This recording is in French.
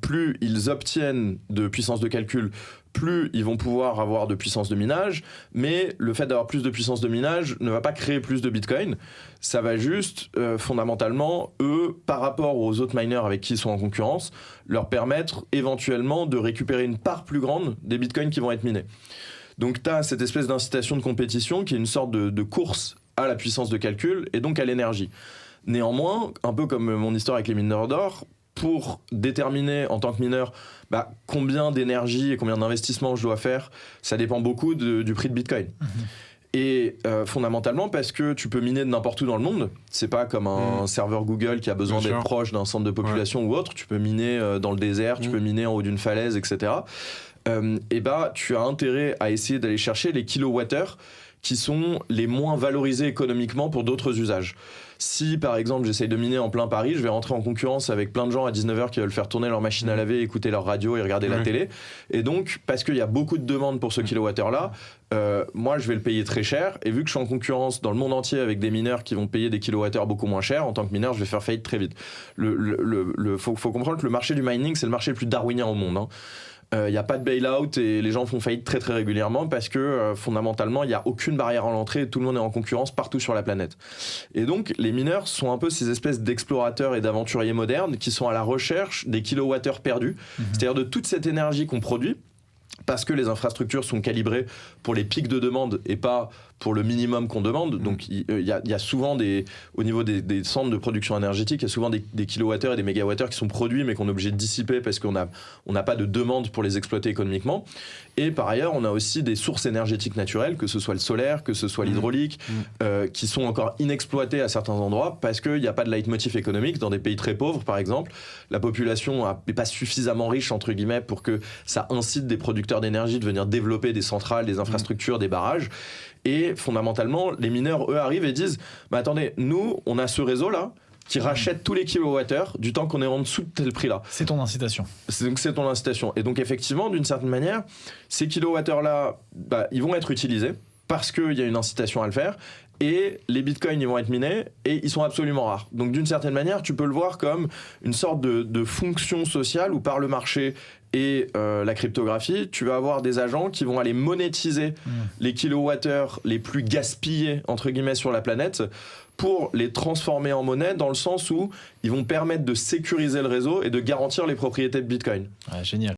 plus ils obtiennent de puissance de calcul, plus ils vont pouvoir avoir de puissance de minage, mais le fait d'avoir plus de puissance de minage ne va pas créer plus de Bitcoin. Ça va juste, fondamentalement, eux, par rapport aux autres miners avec qui ils sont en concurrence, leur permettre éventuellement de récupérer une part plus grande des Bitcoins qui vont être minés. Donc tu as cette espèce d'incitation de compétition qui est une sorte de course à la puissance de calcul et donc à l'énergie. Néanmoins, un peu comme mon histoire avec les mineurs d'or, pour déterminer en tant que mineur combien d'énergie et combien d'investissement je dois faire, ça dépend beaucoup du prix de Bitcoin. Et fondamentalement parce que tu peux miner de n'importe où dans le monde, c'est pas comme un serveur Google qui a besoin d'être proche d'un centre de population ou autre, tu peux miner dans le désert, tu peux miner en haut d'une falaise, etc. Tu as intérêt à essayer d'aller chercher les kilowattheures qui sont les moins valorisés économiquement pour d'autres usages. Si par exemple j'essaye de miner en plein Paris, je vais rentrer en concurrence avec plein de gens à 19h qui veulent faire tourner leur machine à laver, écouter leur radio et regarder la télé. Et donc, parce qu'il y a beaucoup de demandes pour ce kilowattheure-là, moi je vais le payer très cher. Et vu que je suis en concurrence dans le monde entier avec des mineurs qui vont payer des kilowattheures beaucoup moins cher, en tant que mineur, je vais faire faillite très vite. Faut comprendre que le marché du mining, c'est le marché le plus darwinien au monde, hein. Il n'y a pas de bail-out et les gens font faillite très très régulièrement parce que fondamentalement il n'y a aucune barrière à l'entrée et tout le monde est en concurrence partout sur la planète. Et donc les mineurs sont un peu ces espèces d'explorateurs et d'aventuriers modernes qui sont à la recherche des kilowattheures perdus, c'est-à-dire de toute cette énergie qu'on produit parce que les infrastructures sont calibrées pour les pics de demande et pas pour le minimum qu'on demande. Donc il y a souvent au niveau des centres de production énergétique, il y a souvent des kilowattheures et des mégawattheures qui sont produits mais qu'on est obligé de dissiper parce qu'on n'a pas de demande pour les exploiter économiquement. Et par ailleurs, on a aussi des sources énergétiques naturelles, que ce soit le solaire, que ce soit l'hydraulique, qui sont encore inexploitées à certains endroits parce qu'il n'y a pas de leitmotiv économique. Dans des pays très pauvres, par exemple, la population n'est pas suffisamment riche, entre guillemets, pour que ça incite des producteurs d'énergie de venir développer des centrales, des infrastructures, des barrages. Et fondamentalement, les mineurs, eux, arrivent et disent attendez, nous, on a ce réseau-là qui rachète tous les kilowattheures du temps qu'on est en dessous de tel prix-là. C'est ton incitation. C'est ton incitation. Et donc, effectivement, d'une certaine manière, ces kilowattheures-là, ils vont être utilisés parce qu'il y a une incitation à le faire. Et les bitcoins, ils vont être minés et ils sont absolument rares. Donc, d'une certaine manière, tu peux le voir comme une sorte de fonction sociale où par le marché et la cryptographie, tu vas avoir des agents qui vont aller monétiser les kilowattheures les plus gaspillés, entre guillemets, sur la planète pour les transformer en monnaie dans le sens où ils vont permettre de sécuriser le réseau et de garantir les propriétés de Bitcoin. Génial.